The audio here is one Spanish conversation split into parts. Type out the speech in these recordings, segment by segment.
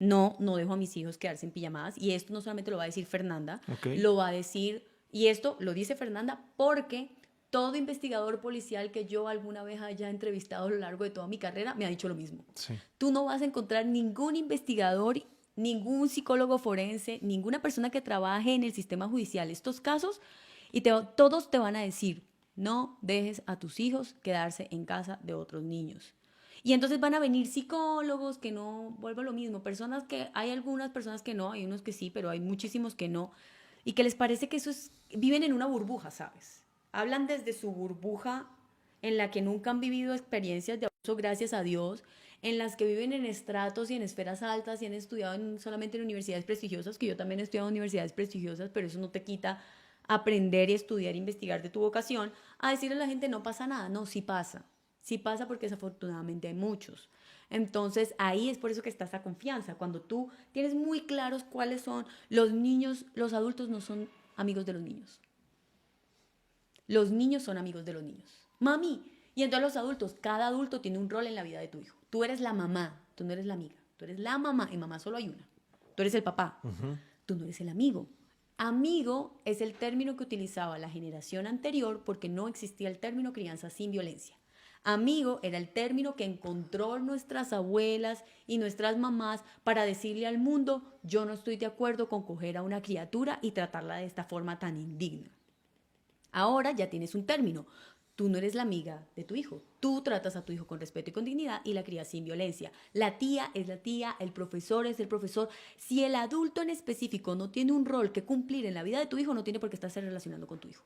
No dejo a mis hijos quedarse en pijamadas. Y esto no solamente lo va a decir Fernanda, Ok. lo va a decir, y esto lo dice Fernanda porque todo investigador policial que yo alguna vez haya entrevistado a lo largo de toda mi carrera me ha dicho lo mismo. Sí. Tú no vas a encontrar ningún investigador, ningún psicólogo forense, ninguna persona que trabaje en el sistema judicial estos casos y todos te van a decir, no dejes a tus hijos quedarse en casa de otros niños. Y entonces van a venir psicólogos que no, vuelvo a lo mismo, personas que, hay algunas personas que no, hay unos que sí, pero hay muchísimos que no, y que les parece que eso es, viven en una burbuja, ¿sabes? Hablan desde su burbuja en la que nunca han vivido experiencias de abuso, gracias a Dios, en las que viven en estratos y en esferas altas y han estudiado solamente en universidades prestigiosas, que yo también he estudiado en universidades prestigiosas, pero eso no te quita aprender y estudiar e investigar de tu vocación, a decirle a la gente no pasa nada, no, sí pasa. Sí pasa porque desafortunadamente hay muchos. Entonces ahí es por eso que está esa confianza. Cuando tú tienes muy claros cuáles son los niños, los adultos no son amigos de los niños. Los niños son amigos de los niños. Mami, y entonces los adultos, cada adulto tiene un rol en la vida de tu hijo. Tú eres la mamá, tú no eres la amiga. Tú eres la mamá y mamá solo hay una. Tú eres el papá, tú no eres el amigo. Amigo es el término que utilizaba la generación anterior porque no existía el término crianza sin violencia. Amigo era el término que encontró nuestras abuelas y nuestras mamás para decirle al mundo, yo no estoy de acuerdo con coger a una criatura y tratarla de esta forma tan indigna. Ahora ya tienes un término. Tú no eres la amiga de tu hijo. Tú tratas a tu hijo con respeto y con dignidad y la crías sin violencia. La tía es la tía, el profesor es el profesor. Si el adulto en específico no tiene un rol que cumplir en la vida de tu hijo, no tiene por qué estarse relacionando con tu hijo.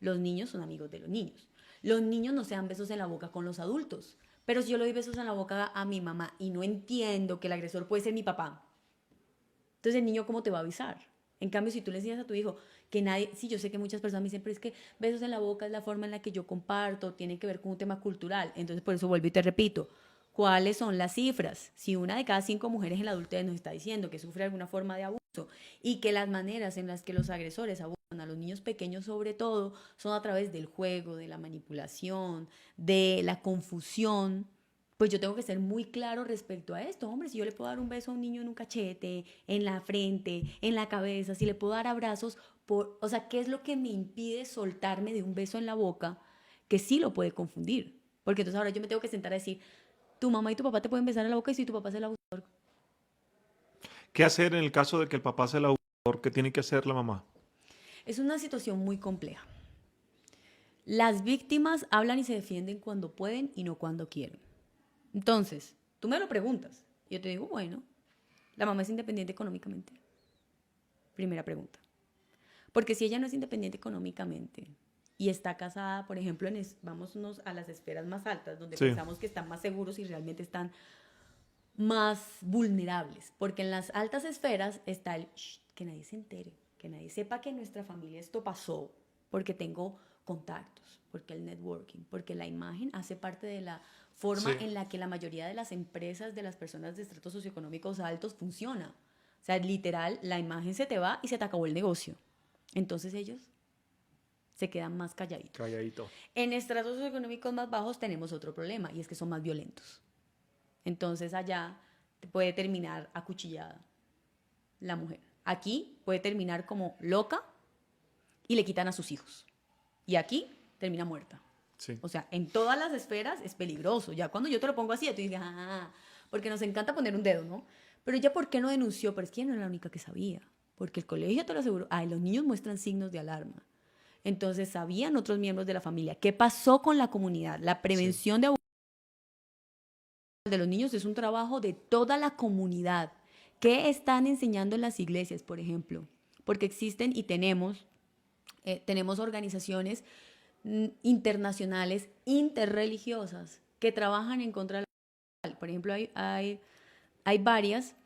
Los niños son amigos de los niños. Los niños no se dan besos en la boca con los adultos. Pero si yo le doy besos en la boca a mi mamá y no entiendo que el agresor puede ser mi papá, entonces el niño ¿cómo te va a avisar? En cambio, si tú le enseñas a tu hijo que nadie, sí, yo sé que muchas personas me dicen, pero es que besos en la boca es la forma en la que yo comparto, tiene que ver con un tema cultural. Entonces, por eso vuelvo y te repito, ¿cuáles son las cifras? Si una de cada 5 mujeres en la adultez nos está diciendo que sufre alguna forma de abuso y que las maneras en las que los agresores abusan a los niños pequeños sobre todo son a través del juego, de la manipulación, de la confusión, pues yo tengo que ser muy claro respecto a esto. Hombre, si yo le puedo dar un beso a un niño en un cachete, en la frente, en la cabeza, si le puedo dar abrazos, o sea, ¿qué es lo que me impide soltarme de un beso en la boca que sí lo puede confundir? Porque entonces ahora yo me tengo que sentar a decir, tu mamá y tu papá te pueden besar en la boca y si tu papá es el abusador. ¿Qué hacer en el caso de que el papá sea el abusador? ¿Qué tiene que hacer la mamá? Es una situación muy compleja. Las víctimas hablan y se defienden cuando pueden y no cuando quieren. Entonces, tú me lo preguntas. Yo te digo, bueno, la mamá es independiente económicamente. Primera pregunta. Porque si ella no es independiente económicamente y está casada, por ejemplo, vámonos a las esferas más altas, donde Sí. pensamos que están más seguros y realmente están más vulnerables. Porque en las altas esferas está el que nadie se entere, que nadie sepa que en nuestra familia esto pasó, porque tengo contactos, porque el networking, porque la imagen hace parte de la forma Sí. en la que la mayoría de las empresas de las personas de estratos socioeconómicos altos funciona. O sea, literal, la imagen se te va y se te acabó el negocio. Entonces ellos se quedan más calladitos. Calladito. En estratos socioeconómicos más bajos tenemos otro problema y es que son más violentos. Entonces allá puede terminar acuchillada la mujer. Aquí puede terminar como loca y le quitan a sus hijos. Y aquí termina muerta. Sí. O sea, en todas las esferas es peligroso. Ya cuando yo te lo pongo así, tú dices, porque nos encanta poner un dedo, ¿no? Pero ella, ¿por qué no denunció? Pero es que ella no era la única que sabía. Porque el colegio te lo aseguró. Ay, los niños muestran signos de alarma. Entonces, sabían otros miembros de la familia. ¿Qué pasó con la comunidad? La Sí. prevención de abusos de los niños es un trabajo de toda la comunidad. ¿Qué están enseñando en las iglesias, por ejemplo? Porque existen y tenemos organizaciones internacionales, interreligiosas, que trabajan en contra de la... Por ejemplo, hay varias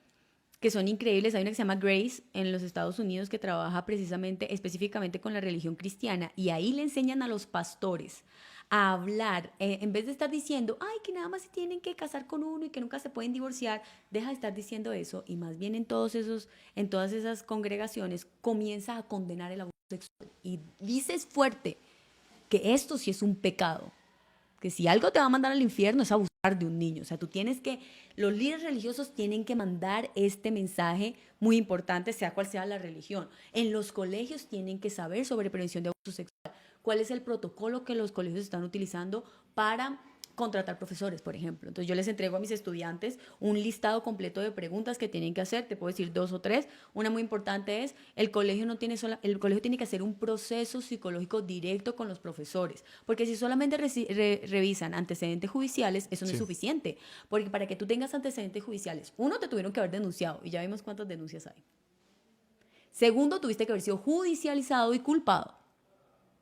que son increíbles. Hay una que se llama Grace en los Estados Unidos que trabaja precisamente, específicamente con la religión cristiana y ahí le enseñan a los pastores a hablar, en vez de estar diciendo, ay, que nada más se tienen que casar con uno y que nunca se pueden divorciar, deja de estar diciendo eso y más bien en todas esas congregaciones comienza a condenar el abuso sexual y dices fuerte que esto sí es un pecado, que si algo te va a mandar al infierno es abuso. de un niño. O sea, los líderes religiosos tienen que mandar este mensaje muy importante, sea cual sea la religión. En los colegios tienen que saber sobre prevención de abuso sexual. ¿Cuál es el protocolo que los colegios están utilizando para contratar profesores, por ejemplo? Entonces yo les entrego a mis estudiantes un listado completo de preguntas que tienen que hacer, te puedo decir 2 o 3. Una muy importante es, el colegio tiene que hacer un proceso psicológico directo con los profesores, porque si solamente revisan antecedentes judiciales, eso no Sí. es suficiente, porque para que tú tengas antecedentes judiciales, uno, te tuvieron que haber denunciado, y ya vimos cuántas denuncias hay. Segundo, tuviste que haber sido judicializado y culpado.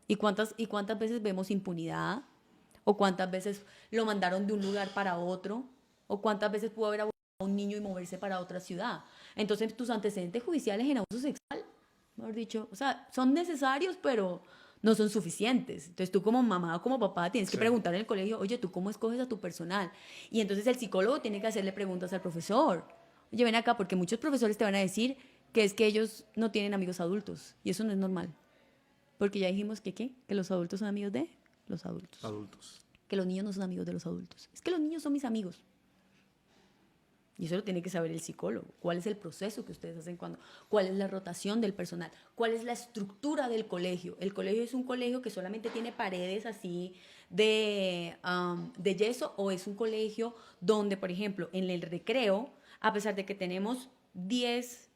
¿Y cuántas veces vemos impunidad? ¿O cuántas veces lo mandaron de un lugar para otro? ¿O cuántas veces pudo haber abusado a un niño y moverse para otra ciudad? Entonces, tus antecedentes judiciales en abuso sexual, mejor dicho, o sea, son necesarios, pero no son suficientes. Entonces, tú como mamá o como papá tienes que Sí. preguntar en el colegio, oye, ¿tú cómo escoges a tu personal? Y entonces el psicólogo tiene que hacerle preguntas al profesor. Oye, ven acá, porque muchos profesores te van a decir que es que ellos no tienen amigos adultos. Y eso no es normal. Porque ya dijimos que, ¿qué? Que los adultos son amigos de los adultos. Adultos. Que los niños no son amigos de los adultos. Es que los niños son mis amigos. Y eso lo tiene que saber el psicólogo. ¿Cuál es el proceso que ustedes hacen cuál es la rotación del personal? ¿Cuál es la estructura del colegio? El colegio es un colegio que solamente tiene paredes así de yeso, o es un colegio donde, por ejemplo, en el recreo, a pesar de que tenemos 10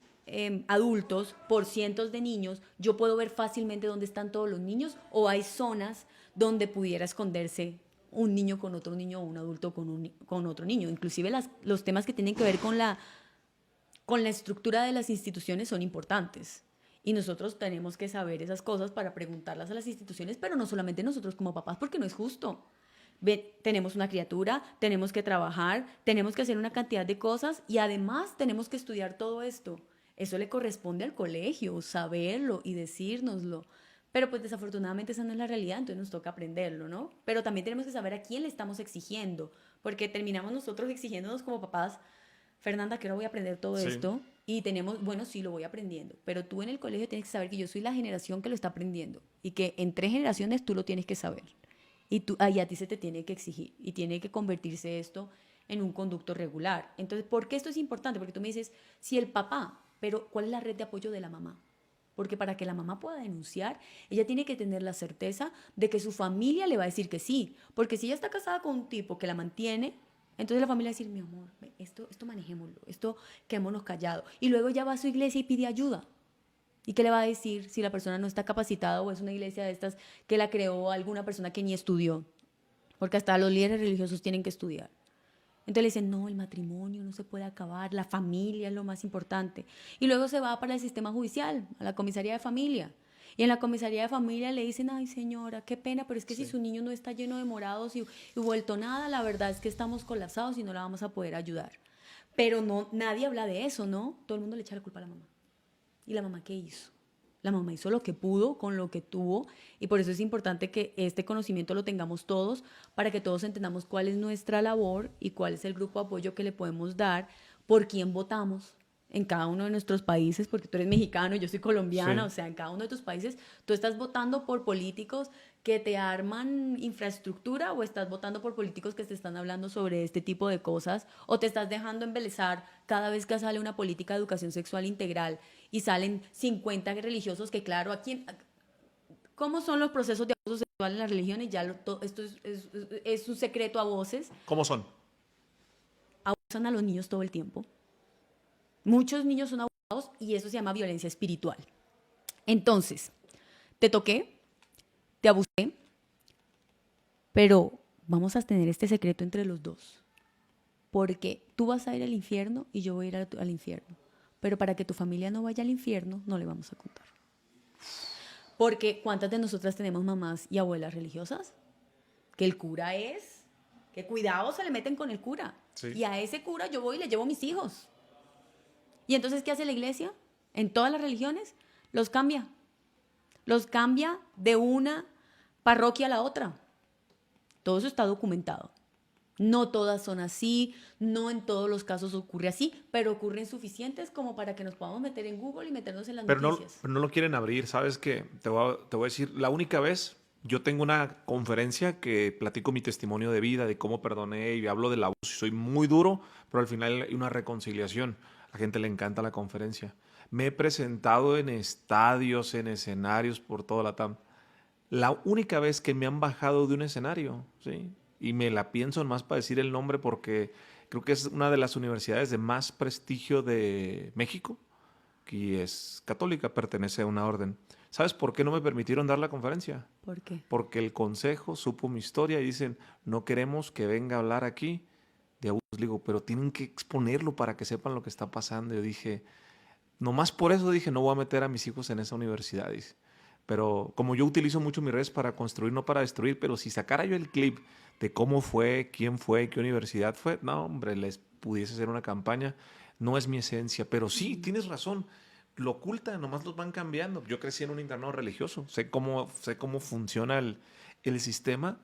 adultos por cientos de niños, yo puedo ver fácilmente dónde están todos los niños, o hay zonas donde pudiera esconderse un niño con otro niño o un adulto con otro niño. Inclusive los temas que tienen que ver con la estructura de las instituciones son importantes. Y nosotros tenemos que saber esas cosas para preguntarlas a las instituciones, pero no solamente nosotros como papás, porque no es justo. Tenemos una criatura, tenemos que trabajar, tenemos que hacer una cantidad de cosas y además tenemos que estudiar todo esto. Eso le corresponde al colegio, saberlo y decírnoslo. Pero pues desafortunadamente esa no es la realidad, entonces nos toca aprenderlo, ¿no? Pero también tenemos que saber a quién le estamos exigiendo, porque terminamos nosotros exigiéndonos como papás, Fernanda, que ahora voy a aprender todo Sí. esto, y tenemos, bueno, sí, lo voy aprendiendo, pero tú en el colegio tienes que saber que yo soy la generación que lo está aprendiendo, y que en 3 generaciones tú lo tienes que saber, y a ti se te tiene que exigir, y tiene que convertirse esto en un conducto regular. Entonces, ¿por qué esto es importante? Porque tú me dices, si el papá, pero ¿cuál es la red de apoyo de la mamá? Porque para que la mamá pueda denunciar, ella tiene que tener la certeza de que su familia le va a decir que sí. Porque si ella está casada con un tipo que la mantiene, entonces la familia va a decir, mi amor, esto manejémoslo, esto quedémonos callados. Y luego ella va a su iglesia y pide ayuda. ¿Y qué le va a decir si la persona no está capacitada o es una iglesia de estas que la creó alguna persona que ni estudió? Porque hasta los líderes religiosos tienen que estudiar. Entonces le dicen, no, el matrimonio no se puede acabar, la familia es lo más importante. Y luego se va para el sistema judicial, a la comisaría de familia. Y en la comisaría de familia le dicen, ay señora, qué pena, pero es que si Sí. su niño no está lleno de morados y vuelto nada, la verdad es que estamos colapsados y no la vamos a poder ayudar. Pero no, nadie habla de eso, ¿no? Todo el mundo le echa la culpa a la mamá. ¿Y la mamá qué hizo? La mamá hizo lo que pudo con lo que tuvo, y por eso es importante que este conocimiento lo tengamos todos para que todos entendamos cuál es nuestra labor y cuál es el grupo de apoyo que le podemos dar, por quién votamos en cada uno de nuestros países, porque tú eres mexicano y yo soy colombiana, Sí. o sea, en cada uno de tus países tú estás votando por políticos que te arman infraestructura, o estás votando por políticos que te están hablando sobre este tipo de cosas, o te estás dejando embelezar cada vez que sale una política de educación sexual integral y salen 50 religiosos que, claro, aquí, ¿cómo son los procesos de abuso sexual en las religiones? Esto es un secreto a voces. ¿Cómo son? Abusan a los niños todo el tiempo. Muchos niños son abusados y eso se llama violencia espiritual. Entonces, te toqué, te abusé, pero vamos a tener este secreto entre los dos. Porque tú vas a ir al infierno y yo voy a ir al infierno. Pero para que tu familia no vaya al infierno, no le vamos a contar. Porque ¿cuántas de nosotras tenemos mamás y abuelas religiosas? Que el cura es, que cuidado se le meten con el cura. Sí. Y a ese cura yo voy y le llevo a mis hijos. ¿Y entonces qué hace la iglesia? En todas las religiones, los cambia. Los cambia de una parroquia a la otra. Todo eso está documentado. No todas son así, no en todos los casos ocurre así, pero ocurren suficientes como para que nos podamos meter en Google y meternos en las Pero noticias. no lo quieren abrir, ¿sabes qué? Te voy a decir, la única vez Yo tengo una conferencia que platico mi testimonio de vida, de cómo perdoné y hablo del abuso. Y soy muy duro, pero al final hay una reconciliación. A la gente le encanta la conferencia. Me he presentado en estadios, en escenarios por toda la TAM. La única vez que me han bajado de un escenario, ¿sí? Y me la pienso más para decir el nombre porque creo que es una de las universidades de más prestigio de México, que es católica, pertenece a una orden. ¿Sabes por qué no me permitieron dar la conferencia? ¿Por qué? Porque el consejo supo mi historia y dicen, no queremos que venga a hablar aquí de abusos. Le digo, pero tienen que exponerlo para que sepan lo que está pasando. Yo dije, nomás por eso dije, no voy a meter a mis hijos en esa universidad. Dice. Pero como yo utilizo mucho mis redes para construir, no para destruir, pero si sacara yo el clip de cómo fue, qué universidad fue, no, hombre, les pudiese hacer una campaña. No es mi esencia, pero sí, tienes razón. Lo ocultan, nomás los van cambiando. Yo crecí en un internado religioso, sé cómo funciona el sistema